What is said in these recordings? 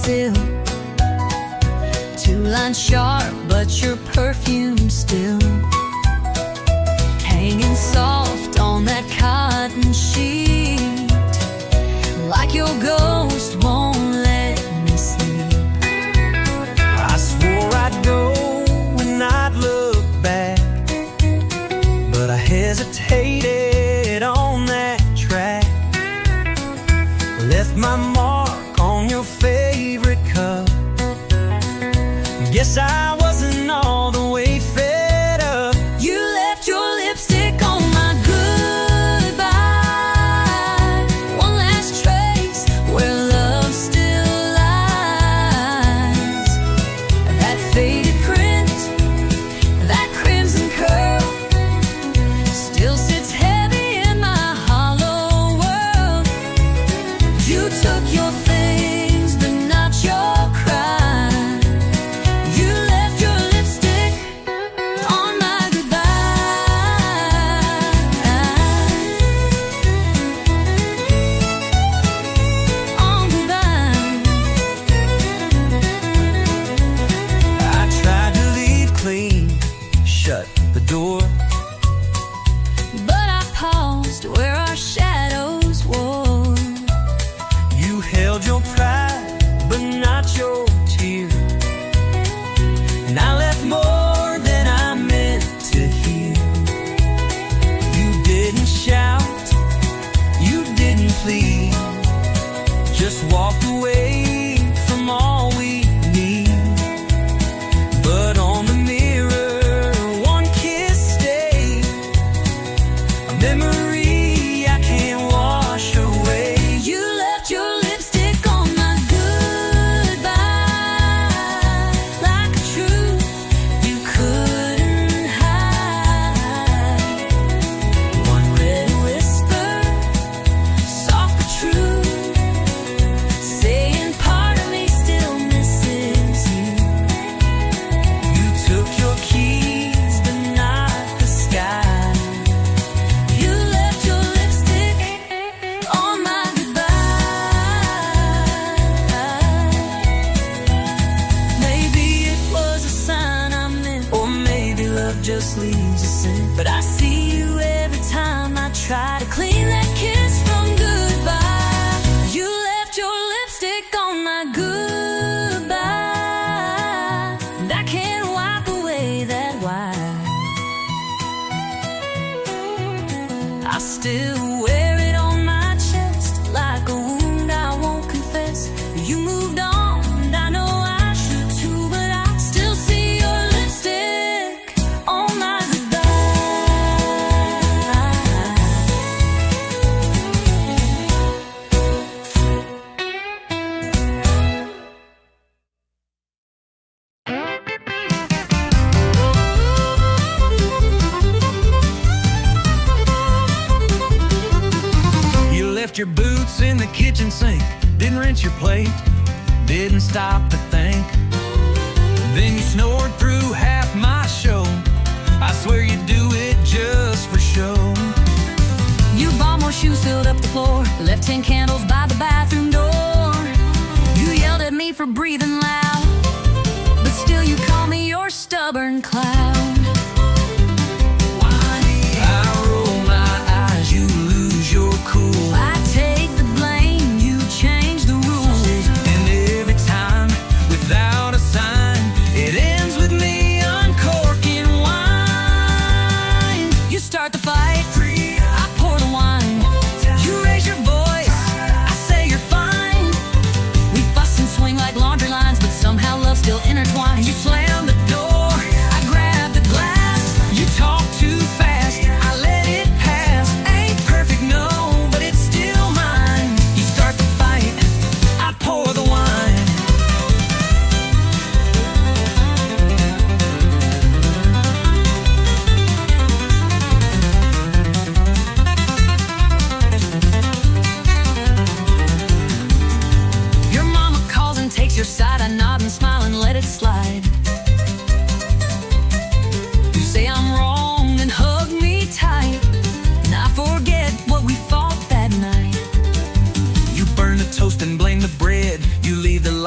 windowsill. Two lines sharp, but your perfume still hanging soft on that cotton sheet, like your ghost won't let me sleep. I swore I'd go and not look back, but I hesitated on that track. Left my mark on your favorite cup. Guess I wasn't all the way fed up. You left your lipstick on my goodbye, one last trace where love still lies. That faded print, that crimson curl, still sits heavy in my hollow world. You took your things, but not your cry. You left your lipstick on my goodbye. On goodbye. I tried to leave clean, shut the door, But I paused where our shadows wore. you held your pride, but not your tear. And I left more than I meant to hear. You didn't shout, you didn't plead, just walked away from all we need. But on the mirror, one kiss stayed, a memory I can't wash away. You left your lipstick on my goodbye, like a truth you couldn't hide. One red whisper, soft but true, saying part of me still misses you. You took your keys, but not the sky. You left your lipstick on my goodbye. Maybe it was a sign I meant, or maybe love just leaves a scent. But I see you every time I try to clean that kiss from goodbye. You left your lipstick on my goodbye, and I can't wipe away that white. I still wear it on my chest like a wound I won't confess. You moved on, and I know I should too, but I still see your lipstick on my You left your boots in the kitchen sink, didn't rinse your plate, didn't stop to think. Then you snored through half my show. I swear you do it just for show. You bought more shoes, filled up the floor, left 10 candles by the bathroom door. You yelled at me for breathing loud, but still you call me your stubborn clown. I roll my eyes, you lose your cool. I take the blame, you change the rules. And every time, without a sign, it ends with me uncorking wine. You start the fight, I pour the wine. You raise your voice, I say you're fine. We fuss and swing like laundry lines, but somehow love's still intertwined. You slam the door, I grab the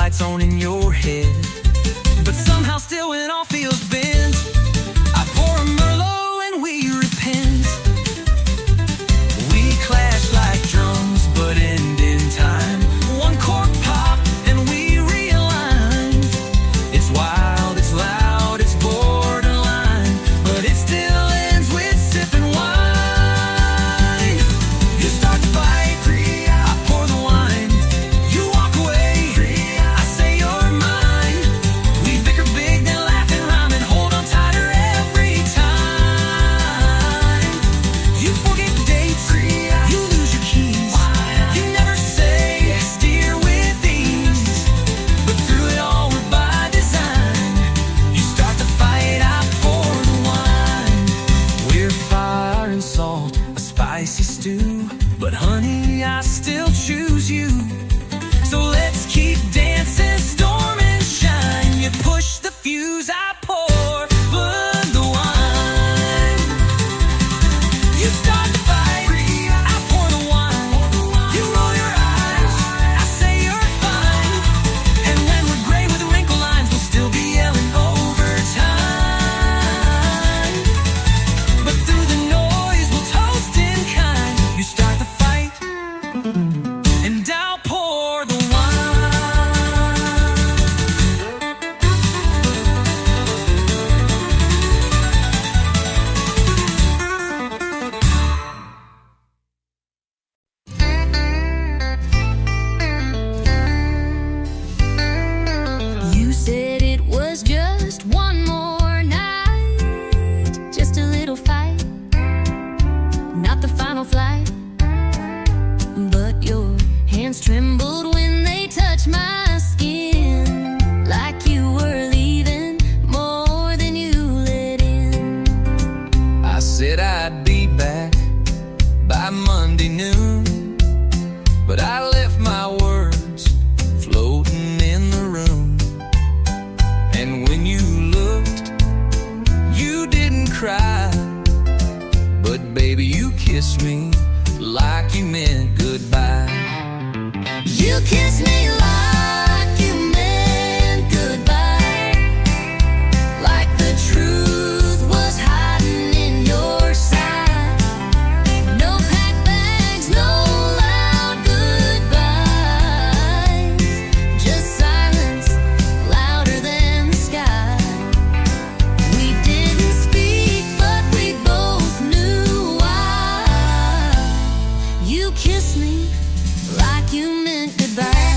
lights on in your head, but somehow still when all feels bent, I pour a Merlot and we repent. We clash like drums but end in time. One cork pop and we realign. It's wild, it's loud, it's borderline, but it still ends with sipping wine. You start to fight, I pour the wine. You walk away, I say you're mine. We bicker big, then laugh and rhyme and hold on tighter every time. You forget dates, you lose your keys. You never say steer with ease, but through it all we're by design. You start to fight, I pour the wine. We're fire and salt, a spicy stew, but honey, I still choose you. So let's keep dancing, storm and shine. You push the fuse, I pour the wine. You start to fight, I pour the wine. You roll your eyes, I say you're fine. And when we're gray with wrinkle lines, we'll still be yelling overtime. But through the noise, we'll toast in kind. You start to fight, and I'll pour the wine. You said it was just one more night, just a little fight, not the final flight. But your hands trembled when they touched my skin, like you were leaving more than you let in. I said I'd be back by Monday noon, but I left my words floating in the room. And when you looked, you didn't cry, but baby, you kissed me like you meant goodbye. You kissed me like you meant goodbye, like the truth was hiding in your side. No packed bags, no loud goodbyes, just silence louder than the sky. We didn't speak, but we both knew why. You kissed me like you meant goodbye.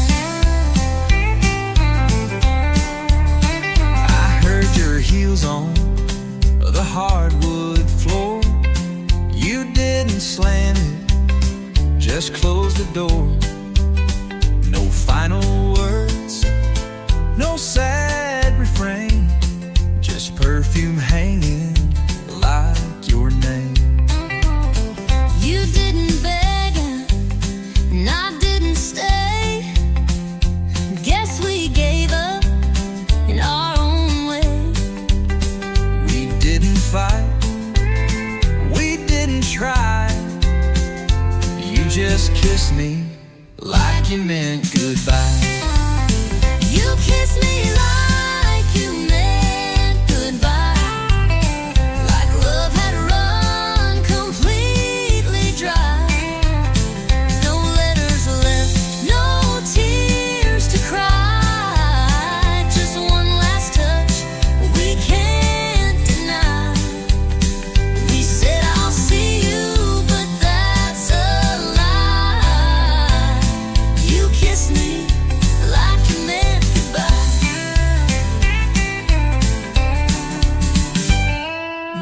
I heard your heels on the hardwood floor. You didn't slam it, just close the door. No final words, no sad refrain, just perfume hanging like your name. You didn't beg and I didn't stay. Guess we gave up in our own way. We didn't fight, we didn't try. You just kissed me like you meant goodbye. You kissed me like you meant goodbye, like love had run completely dry. No letters left, no tears to cry, just one last touch we can't deny. We said I'll see you, but that's a lie. You kissed me like you meant goodbye.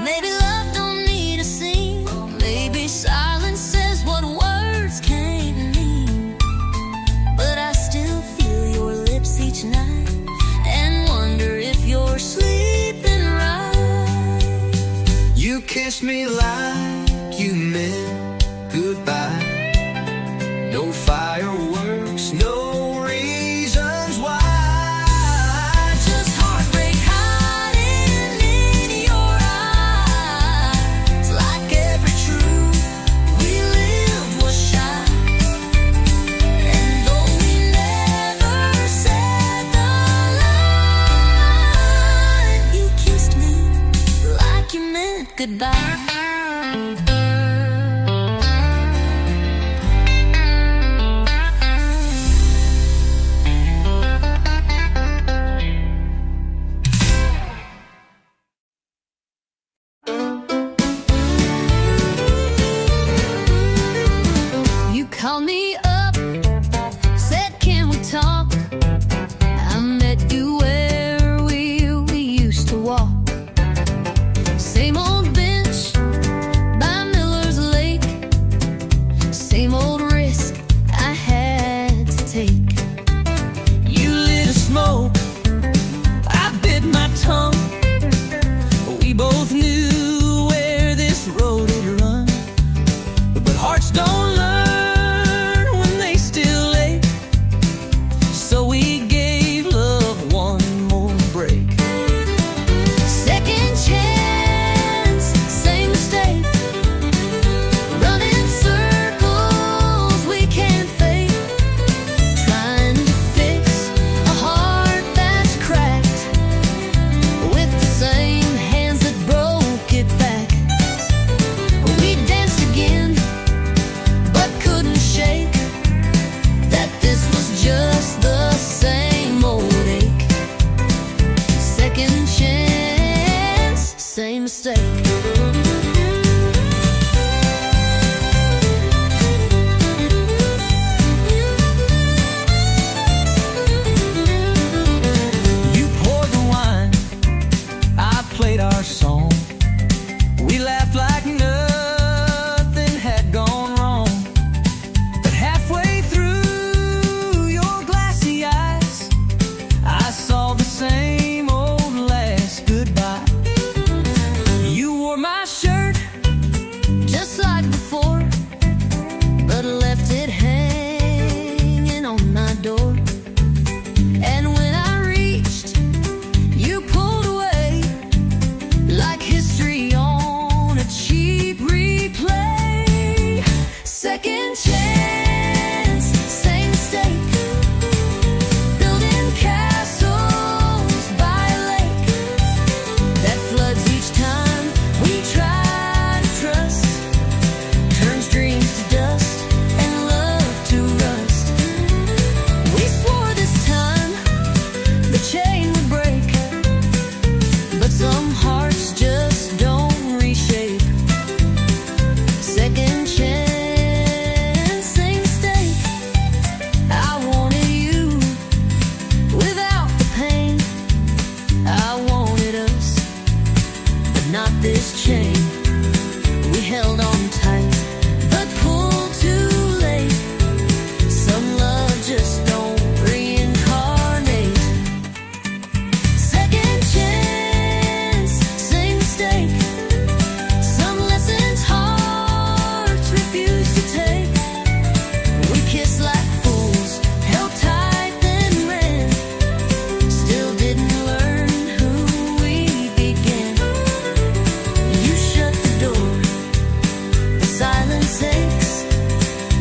Maybe love don't need a scene, maybe silence says what words can't mean. But I still feel your lips each night and wonder if you're sleeping right. You kissed me like you meant goodbye. No fireworks, no reasons why. Just heartbreak hiding in your eyes, like every truth we lived was shy. And though we never said get by. You called me up, said can we talk? I met you where we used to walk. Same old bench by Miller's Lake, same old risk I had to take. You lit a smoke, I bit my tongue. We both knew where this road had run, but hearts don't learn when they still ache. So we gave love one more break. Second chance, same mistake. Running circles we can't fake. Trying to fix a heart that's cracked with the same hands that broke it back. We danced again, but couldn't shake that this was just the same old ache. Second chance, same mistake. You poured the wine, I played our song. We laughed like nothing had gone wrong. But halfway through your glassy eyes, I saw the same old last goodbye. You wore my shirt, Just like before, but left it hanging on my door. And when I reached, you pulled away like history on a cheap replay. Second chance, same mistake. Building castles by a lake that floods each time we try to trust. Turns dreams to dust and love to rust. We swore this time the chain would break, but some hearts just don't reshape. Second chance, same mistake. I wanted you without the pain. I wanted us, but not this chain. We held on tight, but pulled too late. Some love just don't reincarnate. Second chance, same mistake. Some lessons hearts refuse to take. We kissed like fools, held tight then ran. Still didn't learn who we began. You shut the door, the silence aches.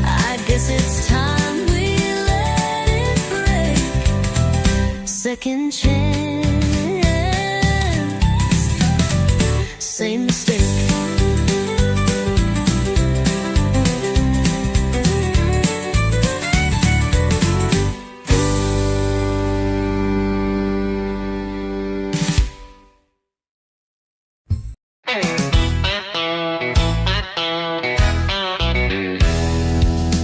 I guess it's time we let it break. Second chance, same mistake.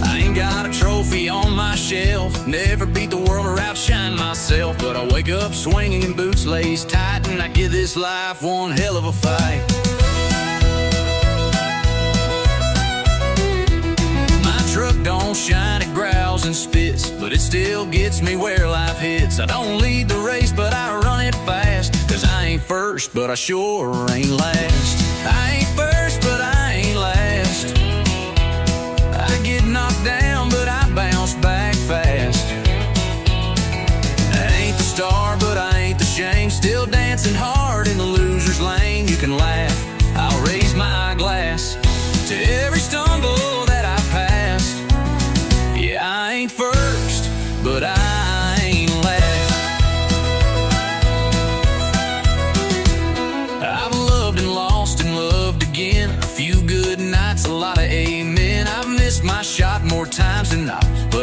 I ain't got a trophy on my shelf, never beat the world or outshine myself. But I wake up swinging, boots laced tight, and I give this life one hell of a fight. My truck don't shine, it growls and spits, but it still gets me where life hits. I don't lead the race, but I run it fast, 'cause I ain't first, but I sure ain't last. I ain't first, but I ain't last. I get knocked down, but I bounce back fast. I ain't the star, but I ain't the shame. Still dancing hard in the loser's lane. You can laugh, I'll raise my glass to every stumble that I passed. Yeah, I ain't first, but I ain't last. I've loved and lost and loved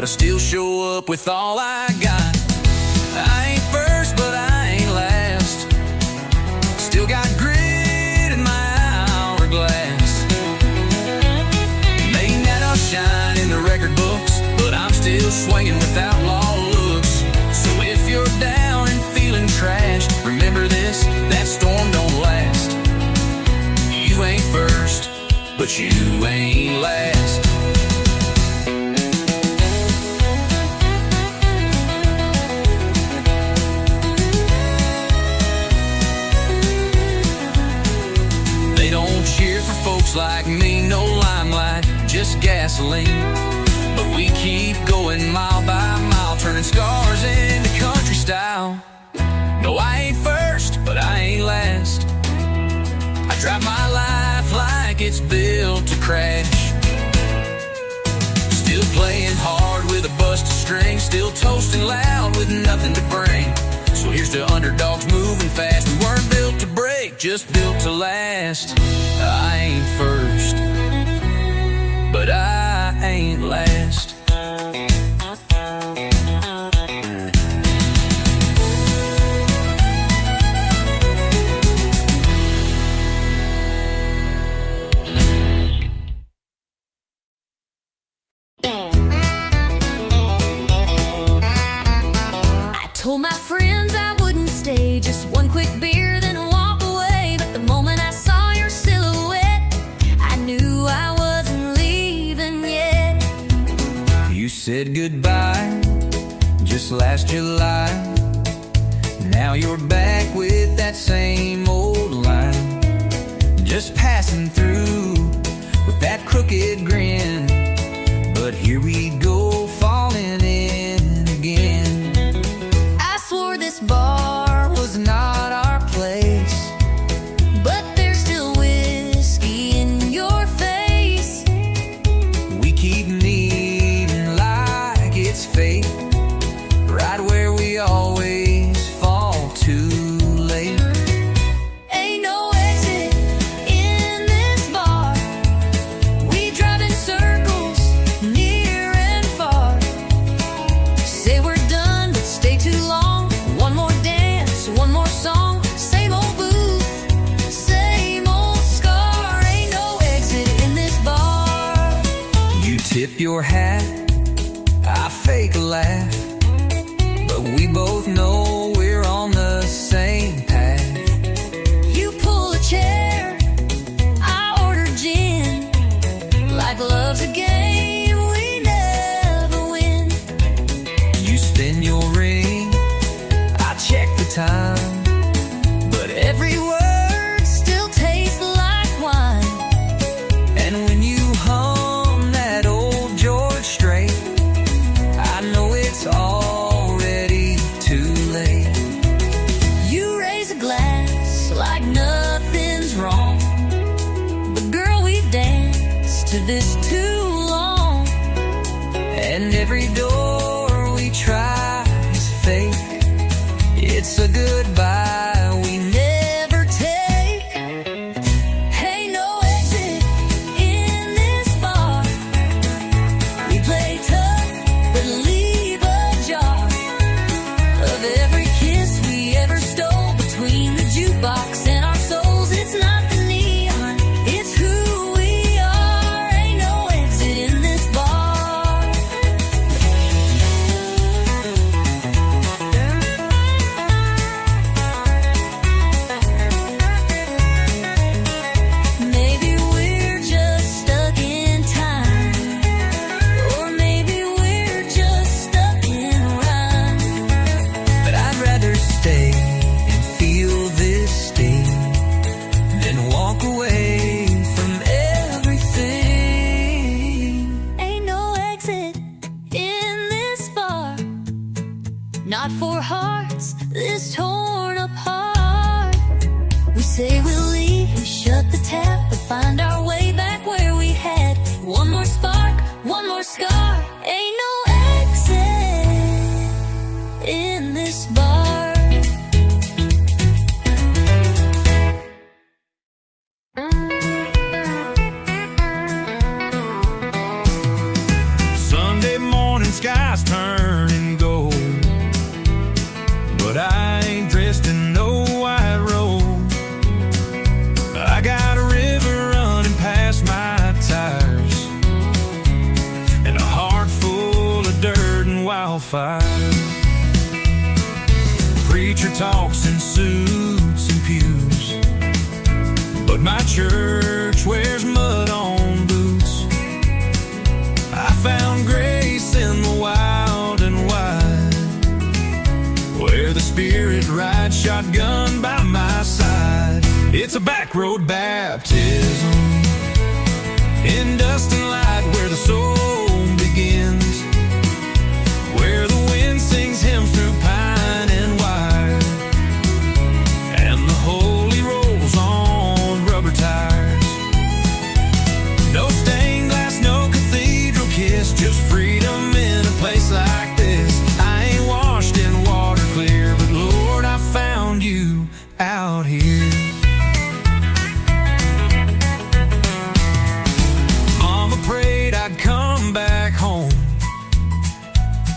but I still show up with all I got. I ain't first, but I ain't last. Still got grit in my hourglass. May not shine in the record books, but I'm still swinging with outlaw looks. So if you're down and feeling trash, remember this, that storm don't last. You ain't first, but you ain't last. They don't cheer for folks like me, no limelight, just gasoline. But we keep going mile by mile, turning scars into country style. No, I ain't first, but I ain't last. I drive my life like it's built to crash. Still playing hard with a busted string, still toasting loud with nothing to bring. So here's to underdogs moving fast. We weren't built to break, just built to last. I ain't first, but I ain't last. Told my friends I wouldn't stay, just one quick beer, then walk away. But the moment I saw your silhouette, I knew I wasn't leaving yet. You said goodbye just last July. Now you're back with that same old line, just passing through with that crooked grin. But here we go, falling in again. Swore this bar Was not our place, but there's still whiskey in your face. we keep needing like it's fate, right where we always fall too late. Ain't no exit in this bar. We drive in circles near and far. Say we're done, but stay too long. One more dance, one more song. Same old booth, same old scar. Ain't no exit in this bar. You tip your hat, I fake a laugh, but we both know we're on the same path. You pull a chair, I order gin. Like love's a game we never win. You spin your ring, I check the time, but every word Still tastes like wine. and when you hum that old George Strait, I know it's already too late. You raise a glass like nothing's wrong. But girl, we've danced to this too long. And every door we try is fake. It's a goodbye we Never take. Ain't no exit in this bar. We play tough, but leave a jar of every kiss we ever stole between the jukebox and our souls. It's not the neon, it's who we are. Ain't no exit in this bar. Maybe we're just stuck in time, or maybe we're just stuck in rhyme. but I'd rather stay and feel this sting than walk away from everything. Ain't no exit in this bar, not for hearts this torn apart. We say we'll leave, we shut the tap, but find our way back where we had one more spark, one more scar. Ain't no exit in this bar. Sunday morning sky preacher talks in suits and pews, but my church wears mud on boots. I found grace in the wild and wide, where the Spirit rides shotgun by my side. It's a back road baptism in dust and light, where the soul begins, where the wind sings hymns through pine and wire, and the holy rolls on rubber tires. No stained glass, no cathedral kiss, just freedom in a place like this. I ain't washed in water clear, but Lord, I found you out here. Mama prayed I'd come back home,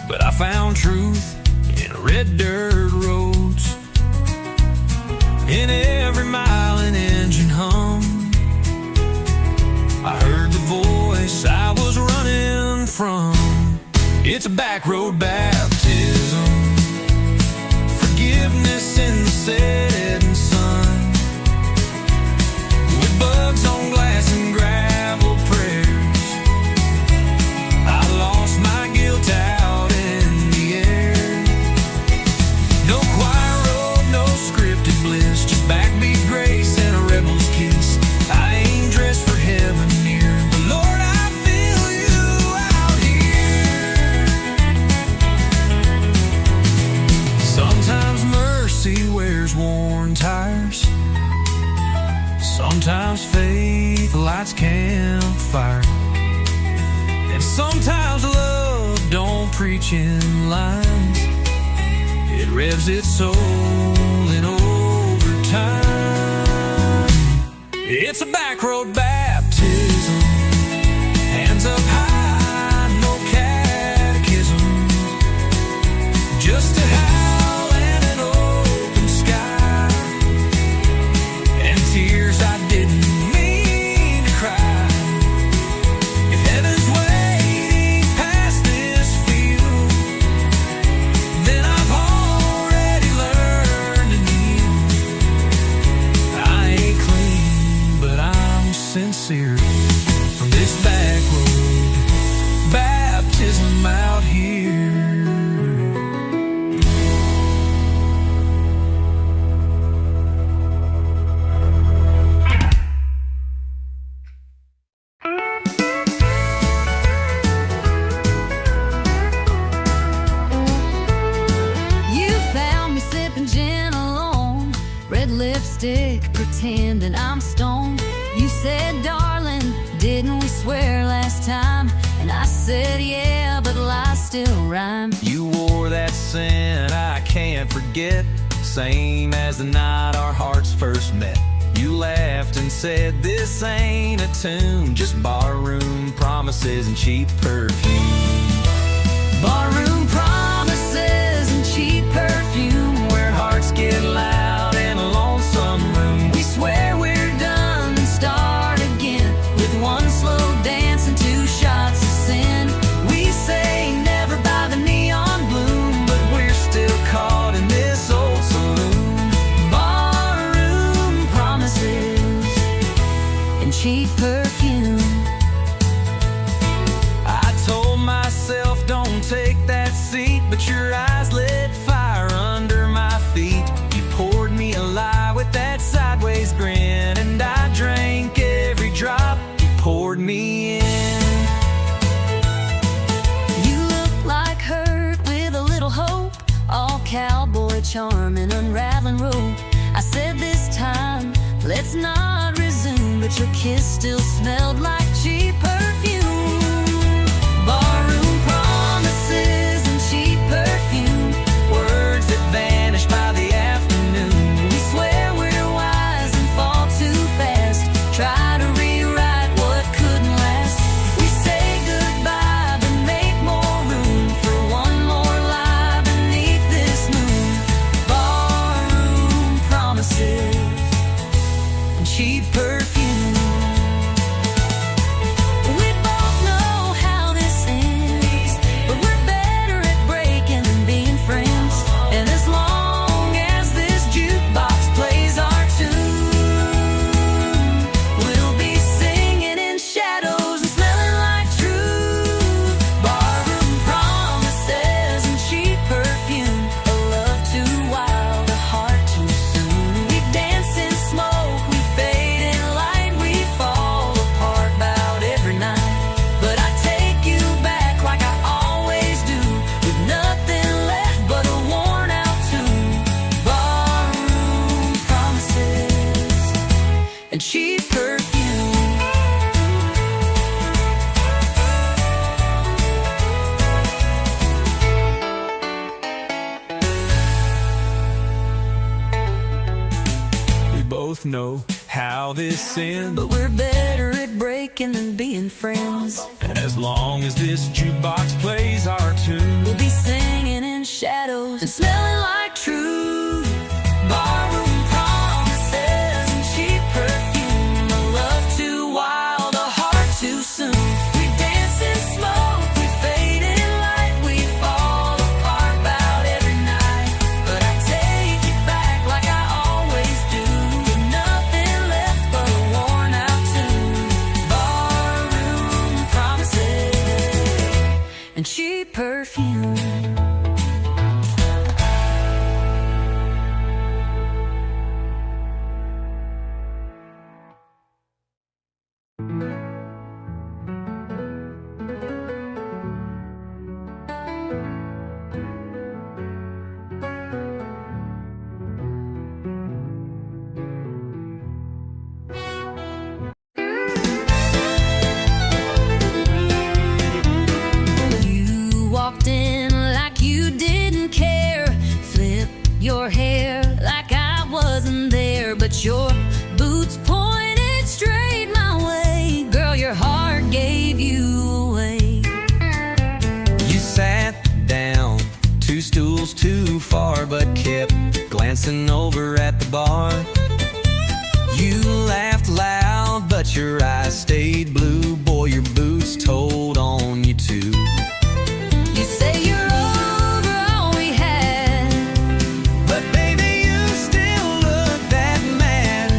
but I found truth in red dirt roads, in every mile an engine hum. I heard the voice I was running from. It's a back road baptism, forgiveness in the setting sun, with bugs on glass and gravel prayers. I lost my guilt out in the air. No choir robe, no scripted bliss, just backbeat grace and a rebel's kiss. I ain't dressed for heaven near, but Lord, I feel you out here. Sometimes mercy wears worn tires, sometimes faith lights campfire, and sometimes love don't preach in lines. It revs its soul in overtime. It's a back road baptism, hands up high, no catechism, just a howl and an open sky, and tears I didn't mean to cry. If heaven's waiting past this field, then I've already learned to kneel. I ain't clean, but I'm sincere, from this back road baptism out here. You found me sipping gin alone, red lipstick, pretending I'm stoned. You said, darling, didn't we swear last time? And I said, yeah, but lies still rhyme. You wore that scent I can't forget, same as the night our hearts first met. You laughed and said, this ain't a tune, just barroom promises and cheap perfume. Barroom promises and cheap perfume, where hearts get loud in a lonesome room. We swear we're done and start again, with one slow dance and 2 shots of sin. We say never by the neon bloom, but we're still caught in this old saloon. Barroom promises and cheap perfume. I told myself, don't take that seat, but your eyes lit fire under my feet. You poured me a lie with that sideways grin, and I drank every drop you poured me in. You look like hurt with a little hope, all cowboy charm and unraveling rope. I said this time, let's not resume, but your kiss still smelled like cheap perfume. Barroom promises and cheap perfume, words that vanish by the afternoon. We swear we're wise and fall too fast, try to rewrite what couldn't last. We say goodbye but make more room for one more lie beneath this moon. Barroom promises and cheap perfume. both know how this ends, but we're better at breaking than being friends. as long as this jukebox plays our tune, We'll be singing in shadows and smelling like truth. Barroom promises and cheap perfume, a love too wild, a heart too soon. We dance in smoke, we fade in light, we fall apart about every night. But I take you back like I always do, with nothing left but a worn out tune. Barroom promises and cheap perfume. You walked in like you didn't care, flip your hair like I wasn't there, but your boots pointed straight my way. Girl, your heart gave you away. you sat down 2 stools too far, but kept glancing over at the bar. You laughed loud, but your eyes stayed blue. Boy, your boots told on you too. You say you're over all we had, But baby, you still look that mad.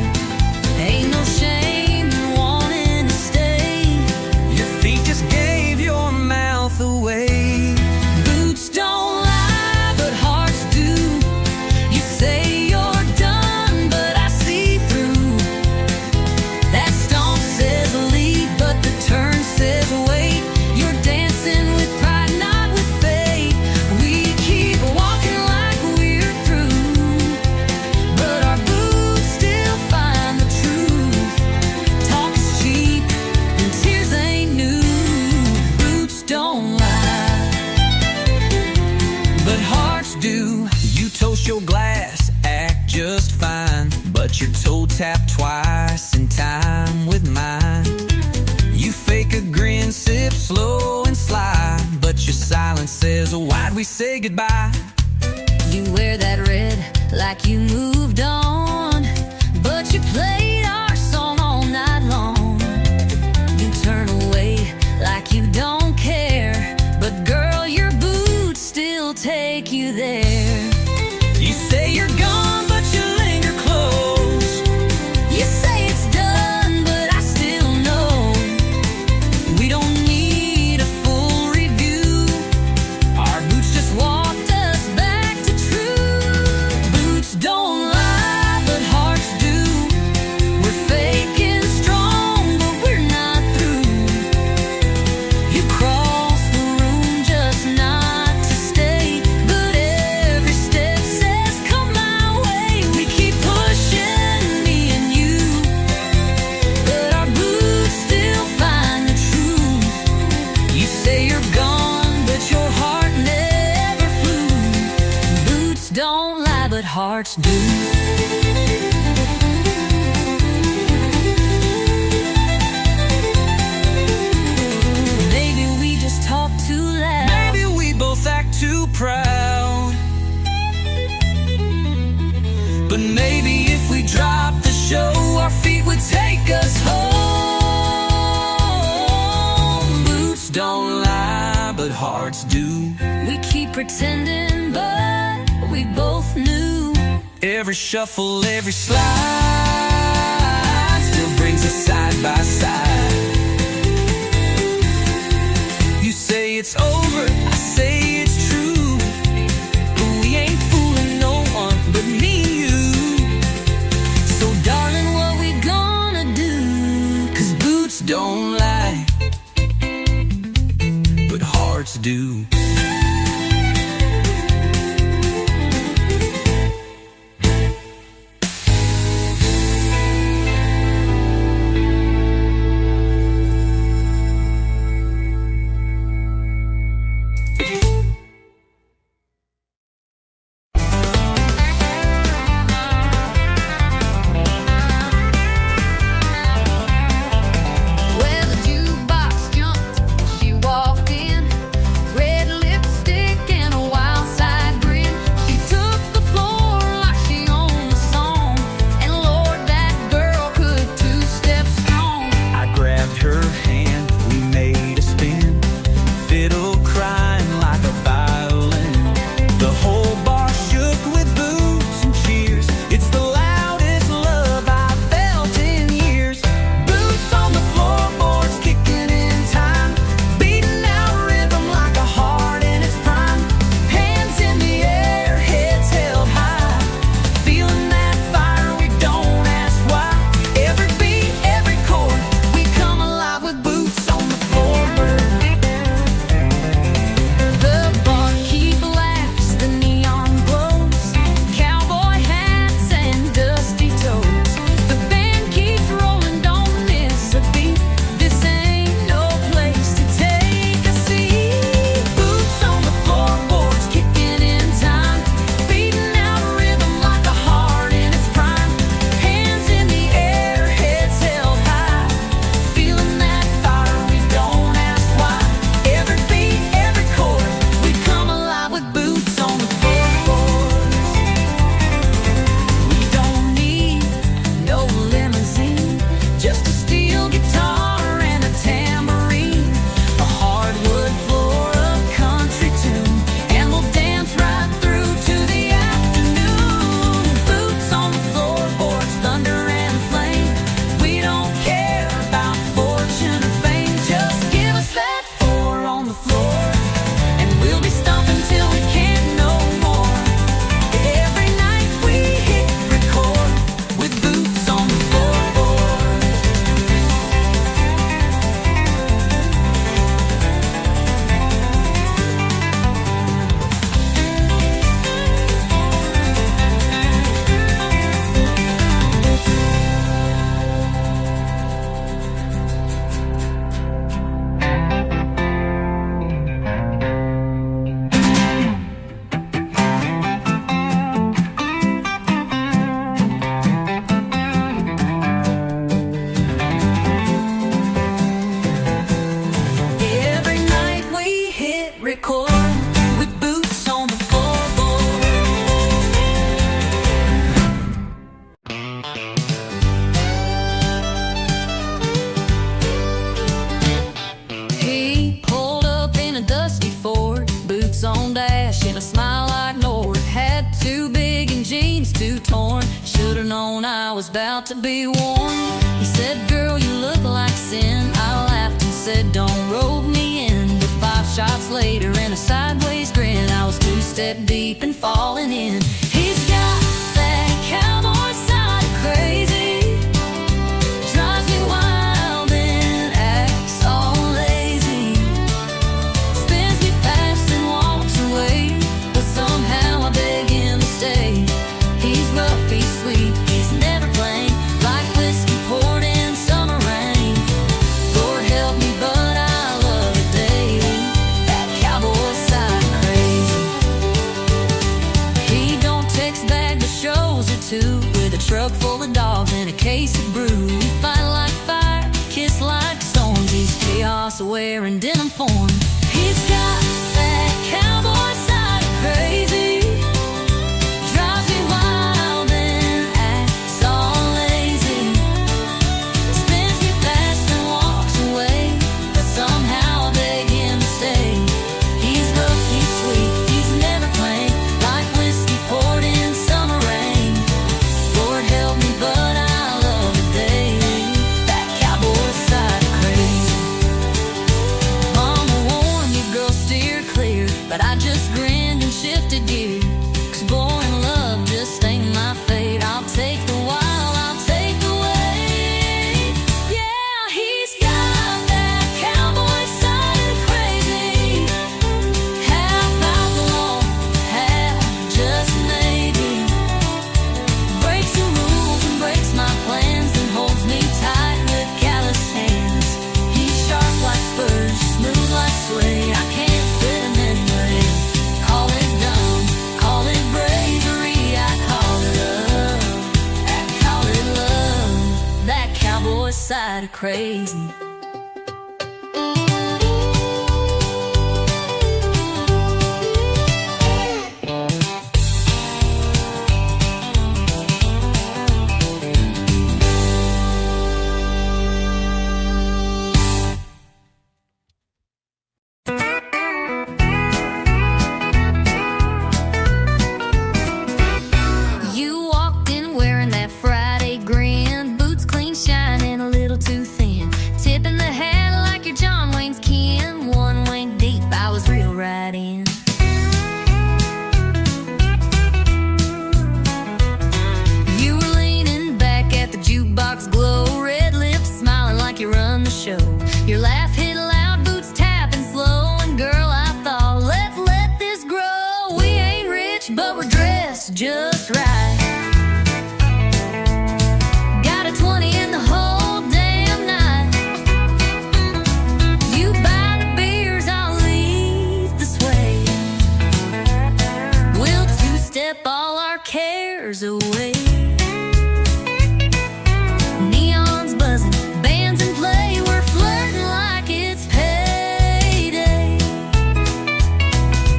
ain't no shame in wanting to stay. Your feet just gave your mouth away. Boots don't lie, but hearts do. You say you're done, but I see through. That stomp says leave, but the turn says wait. You're dancing with pride, not with fate. We keep walking like we're through, but our boots still find the truth. Talk is cheap and tears ain't new. Boots don't lie, but hearts do. You toast your glass, act just fine, but your toe tapped twice in time with mine. You fake a grin, sip slow and slide, but your silence says, why'd we say goodbye? You wear that red like you moved on, but you played our song all night long. You turn away like you don't care, but girl, your boots still take you there. You say you're gone, but you linger close. You say it's done, but I still know we don't need a full review. Our boots just Walked us back to truth. Boots don't lie, but hearts do. We're faking strong, but we're not through. You cross the room just not to stay, but every step says come my way. We keep pushing, me and you, but our boots still find the truth. You say you're gone, but your heart never flew. Boots don't lie, but hearts do. Maybe we just talk too loud. maybe we both act too proud. But maybe if we dropped the show, our feet would take us home. Boots don't lie, but hearts do. We keep pretending, but we both knew. Every shuffle, every slide still brings us side by side. You say it's over, I say it's true, but we ain't fooling no one but me and you. So darling, what we gonna do? 'Cause boots don't lie, but hearts do. jeans too torn. Should've known I was about to be warned. He said, girl, you look like sin. I laughed and said, don't rope me in. But 5 shots later and a sideways grin, I was 2-step deep and falling in. He's got that cowboy side of crazy, drives me wild and acts all lazy, spins me fast and walks away, but somehow I beg him to stay. He's rough, he's sweet, he's never plain, like whiskey poured in summer rain. Lord help me, but I love it daily, that cowboy side crazy. He don't text back but shows it too, with a truck full of dogs and a case of brew. We fight like fire, kiss like storms. He's chaos aware and denim form. He's got that cowboy side of crazy, drives me wild and acts all lazy, spins me fast and walks away, but somehow I beg him to stay. He's rough, he's sweet, he's never plain, like whiskey poured in summer rain. Lord help me, but I love it daily, that cowboy side of crazy. Mama warned you, girl, steer clear, but I just grinned and shifted gear, 'cause boring love just ain't my fate. I'll take the wild, I'll take the weight. Yeah, he's got that cowboy side of crazy, half outlaw, half just maybe, breaks the rules and breaks my plans, and holds me tight with calloused hands. He's sharp like spurs, smooth like suede, I can't fit him anyway. Call it dumb, call it bravery, I call it love, I call it love, that cowboy side of crazy. You walked in wearing that Friday grin, boots clean shining a little too thin, tipping the hat like you're John Wayne's kin. One wink deep, I was real right in. You were leaning back at the jukebox glow, red lips smiling like you run the show. Your laugh hit loud, boots tapping slow, and girl, I thought, let's let this grow. We ain't rich, but we're dressed just right. Got a 20 in the whole damn night. You buy the beers, I'll lead the sway. We'll 2-step all our cares away. Neons buzzing, bands in play, we're flirting like it's payday.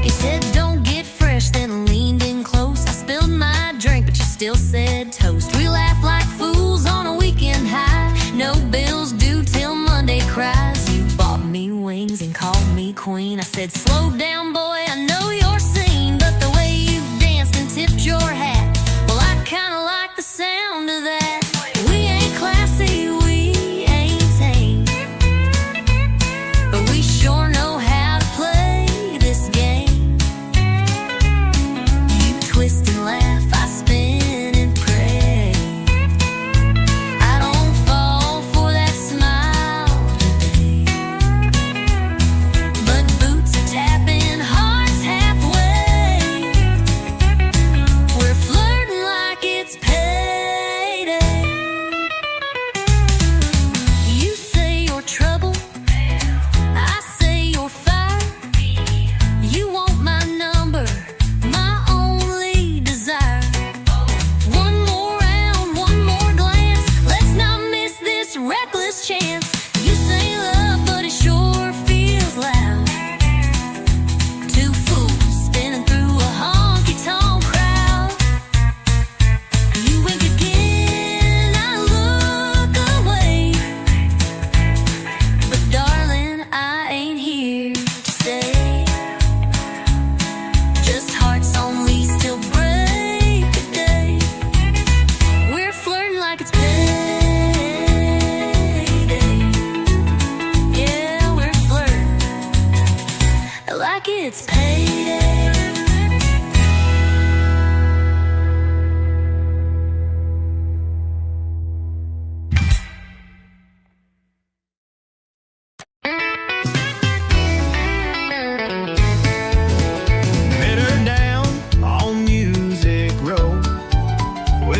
He said, don't get fresh, then leaned in close. I spilled my drink, but you still said toast. We laughed like fools on a weekend high, no bills due till Monday cries. You bought me wings and called me queen. I said, slow down, boy, I know you're seen, but the way you danced and tipped your hat, well, I kinda like the sound of that. We ain't classy, we ain't tame, but we sure know how to play this game. You twist and laugh, I spin and pray. I don't fall for that smile today, but boots are tapping hard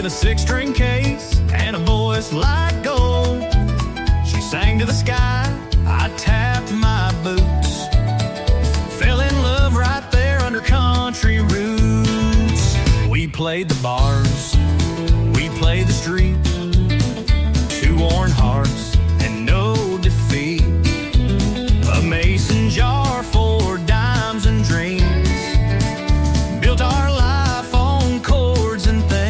with a 6-string case and a voice like gold. She sang to the sky, I tapped my boots. Fell in love right there under country roots. We played the bars, we played the streets. 2 worn hearts and no defeat. A mason jar for dimes and dreams. Built our life on chords and things.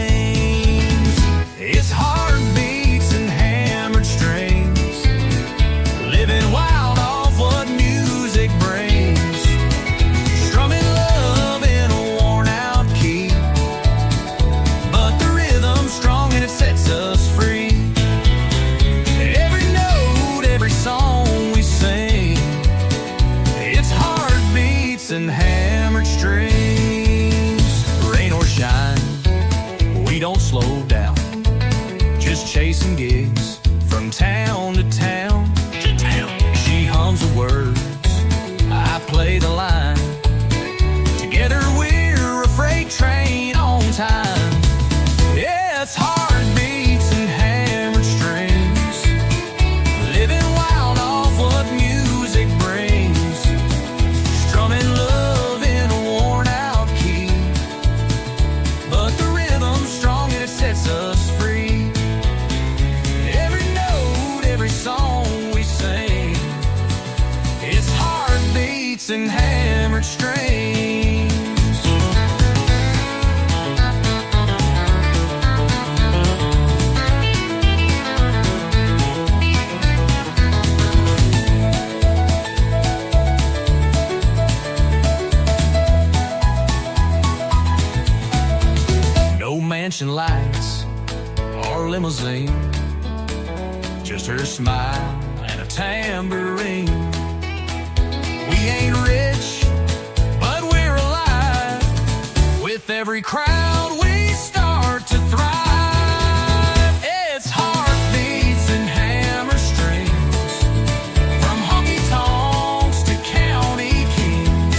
It's heartbeats and hammered strings. Living wild off what music brings. Strumming love in a worn out key. But the rhythm's strong and it sets us free. Every note, every song we sing. It's heartbeats and hammered strings. Rain or shine, we don't slow down. Just chasing gigs from town to town. She hums the words, I play the line. Together we're a freight train on time. Yeah, it's heartbeats and hammered strings. Living wild off what music brings. Strumming love in a worn out key. But the rhythm's strong and it sets us free. Every note, every song we sing. It's heartbeats and hammered strings. No mansion lights or limousine. Just her smile and a tambourine. We ain't rich, but we're alive. With every crowd we start to thrive. It's heartbeats and hammer strings. From honky-tonks to county kings.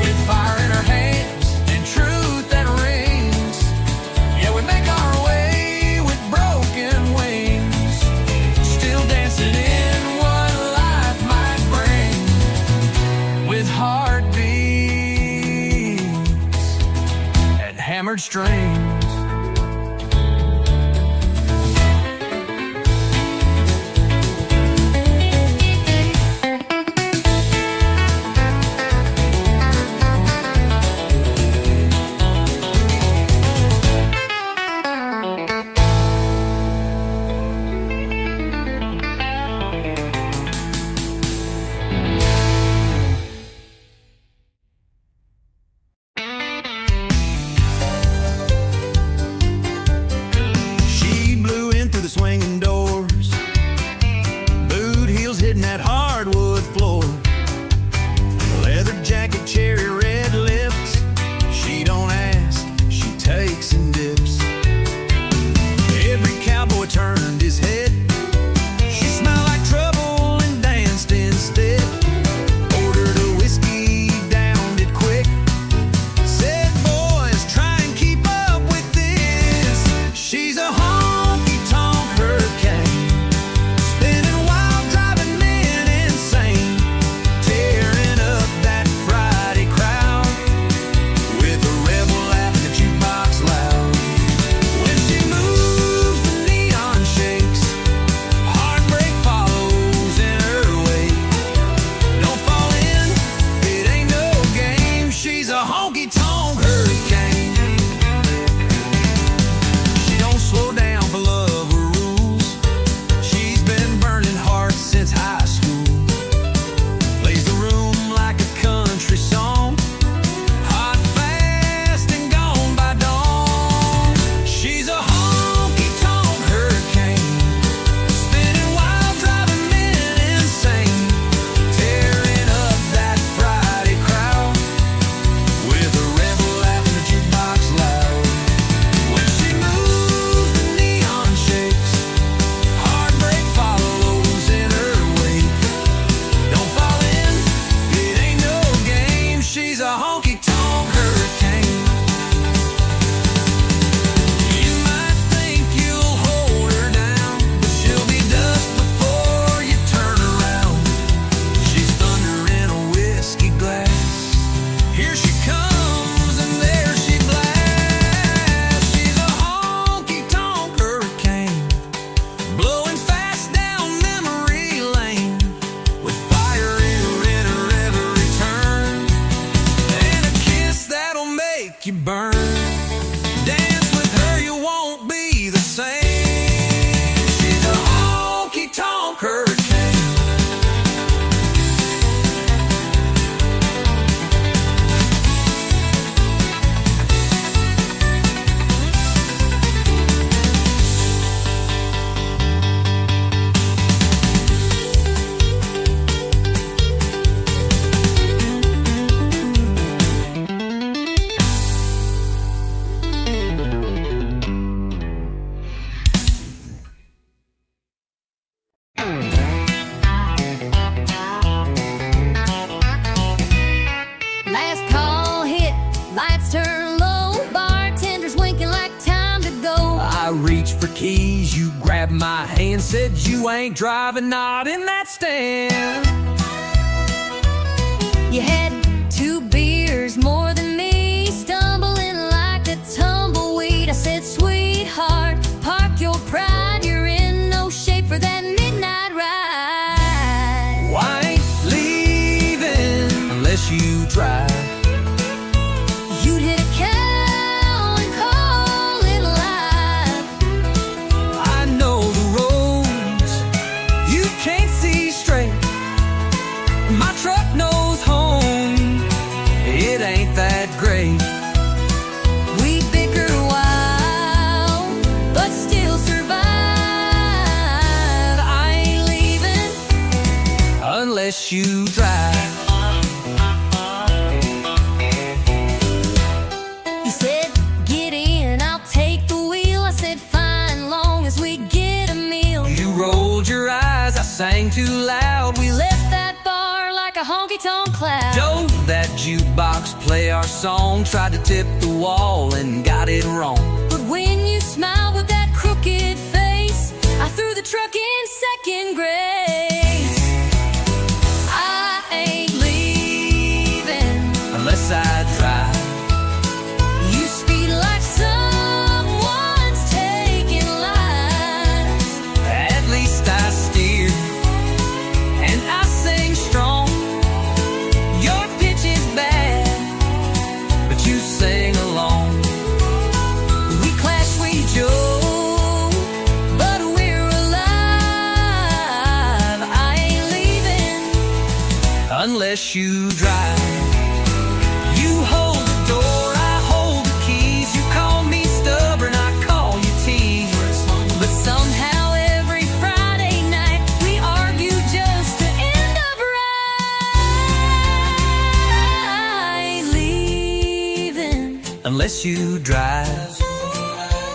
With fire in our hands and truth that rings. Yeah, we make our way with broken wings. Still dancing in what life might bring. With heartbeats and hammered strings. I reached for keys, you grabbed my hand, said you ain't driving, not in that stand. You had 2 beers more than me, stumbling like a tumbleweed. I said, sweetheart, park your pride, you're in no shape for that midnight ride. Well, I ain't leaving unless you drive. You'd hit a cow and call it live. I know the roads you can't see straight. My truck knows home, it ain't that great. We bicker a while, but still survive. I ain't leaving Unless you drive. You said, get in, I'll take the wheel. I said, fine, long as we get a meal. You rolled your eyes, I sang too loud. We left that bar like a honky-tonk cloud. Don't that jukebox play our song, tried to tip the wall and got it wrong. But when you smiled with that crooked face, I threw the truck in second grace. I ain't leaving Unless I drive. You speed like someone's taking lives. At least I steer and I sing strong. Your pitch is bad, but you sing along. We clash, we joke, but we're alive. I ain't leaving Unless you drive. You hold the door, I hold the keys. You call me stubborn, I call you tease. But somehow every Friday night we argue just to end up right. I ain't leaving Unless you drive.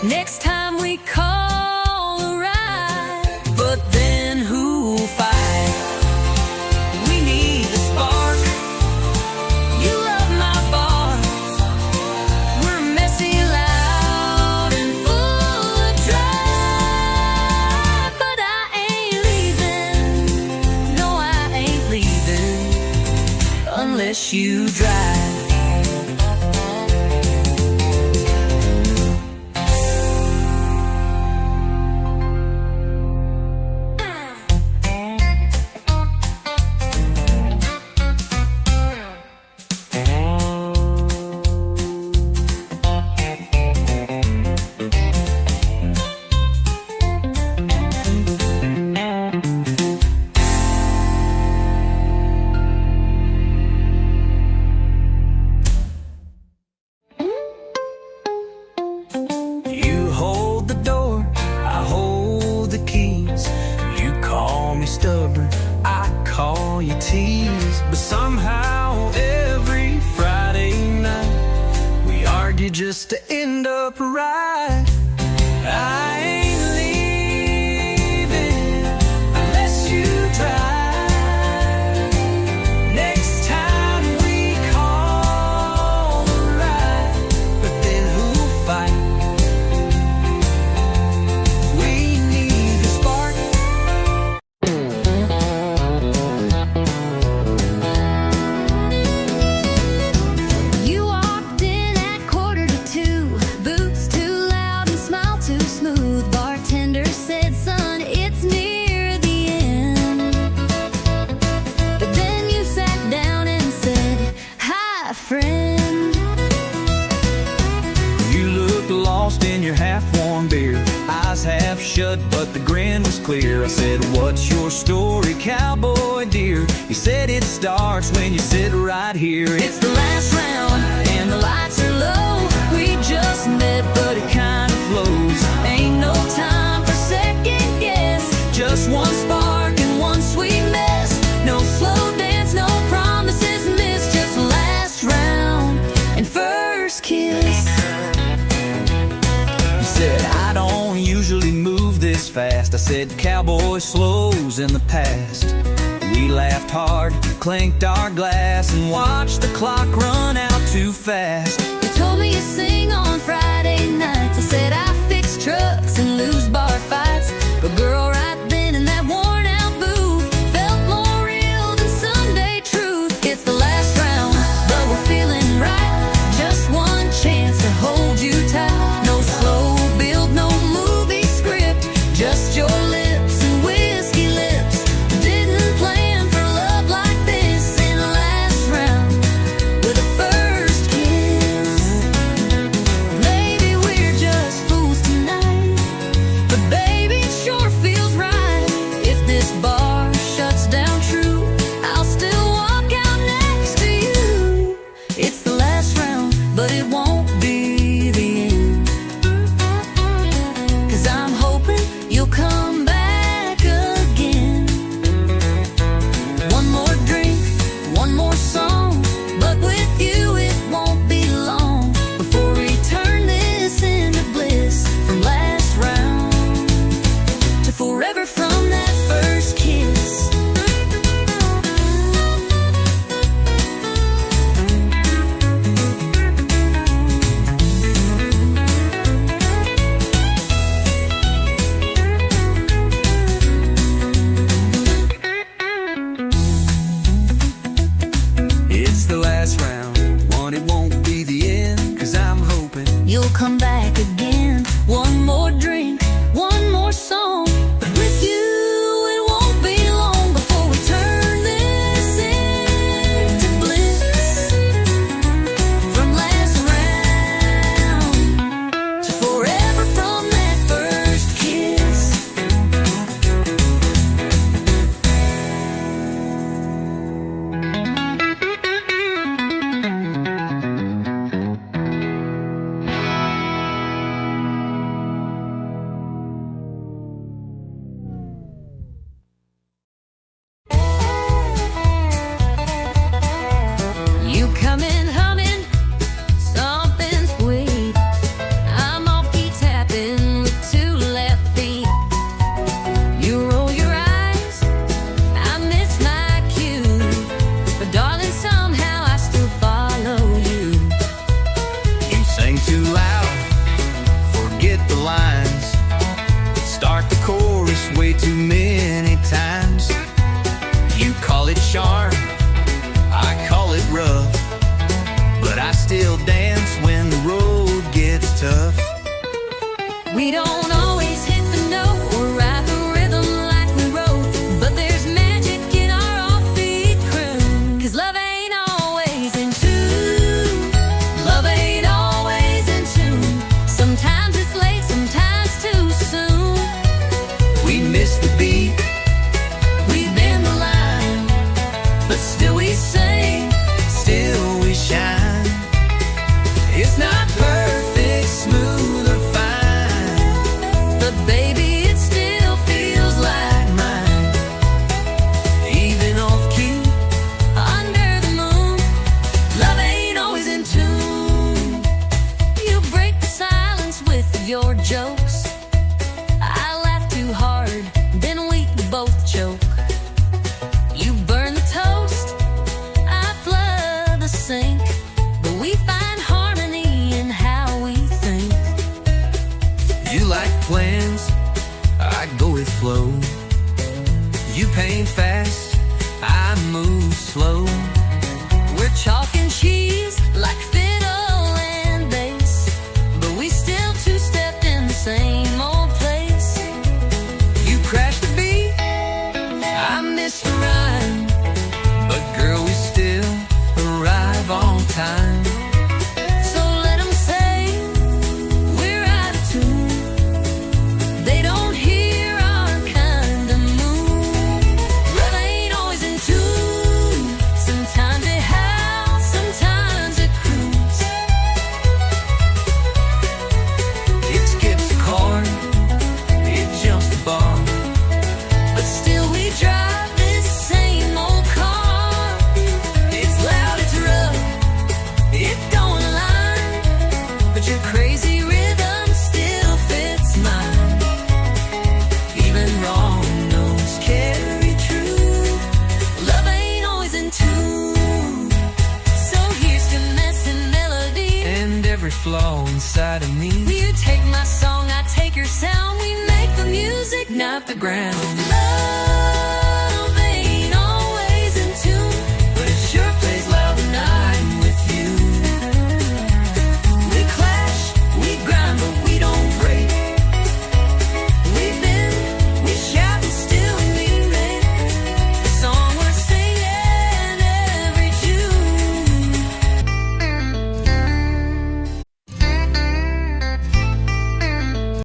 next time we call a ride. But then who'll fight? We need the spark. You love my bars. We're messy, loud, and full of drive. But I ain't leaving. No, I ain't leaving Unless you drive. You hold the door, I hold the keys. You call me stubborn, I call you tease. But somehow every Friday night we argue just to end up right. I ain't leaving unless you drive. Next time we call a ride. But then who'll fight? We need the spark. You walked in at 1:45, boots too loud and smile too smooth. Bartender said, son, it's near the end. But then you sat down and said, hi, friend. You looked lost in your half-warm beer, eyes half shut, but the grin was clear. I said, what's your story, cowboy dear? You said it starts when you sit right here. It's the last round and the lights are low. We just met, but it kind of flows. Ain't no time for second guess. Just one Spark and one sweet mess. No slow dance, no promises missed. Just last round and first kiss. You said, I don't usually move this fast. I said, cowboy slows in the past. We laughed hard, clinked our glass, and watched the clock run out too fast. You told me you sing on Friday nights. I said I fix trucks We don't always hit the note or ride the rhythm like we wrote, but there's magic in our offbeat crew. 'Cause love ain't always in tune. Love ain't always in tune. Sometimes it's late, sometimes too soon. We miss the beat, We bend the line, but still we sing. still we shine. It's not perfect, smooth or fine, But baby, it still feels like mine. even off key. Under the moon, love ain't always in tune. You break the silence with your jokes. I laugh too hard, then we both choke. You burn the toast, I flood the sink, but we find harmony in how we think. You like plans, I go with flow. You paint fast, I move slow. We're chalk and cheese like fiddle and bass, but we still two-stepped in the same old place. You crash the beat, I miss the rhyme. but girl, we still arrive on time. So let 'em say we're out of tune. They don't hear our kind of mood. Love ain't always in tune. Sometimes it howls, sometimes it croons. It skips the chord, it jumps the bar. But still we drive this same old car. It's loud, it's rough, it don't align, but your crazy rhythm still fits mine. Even wrong notes Carry true. Love ain't always in tune. So here's to messing melody. and every flaw inside of me. You take my song, I take your sound. We make the music, not the ground.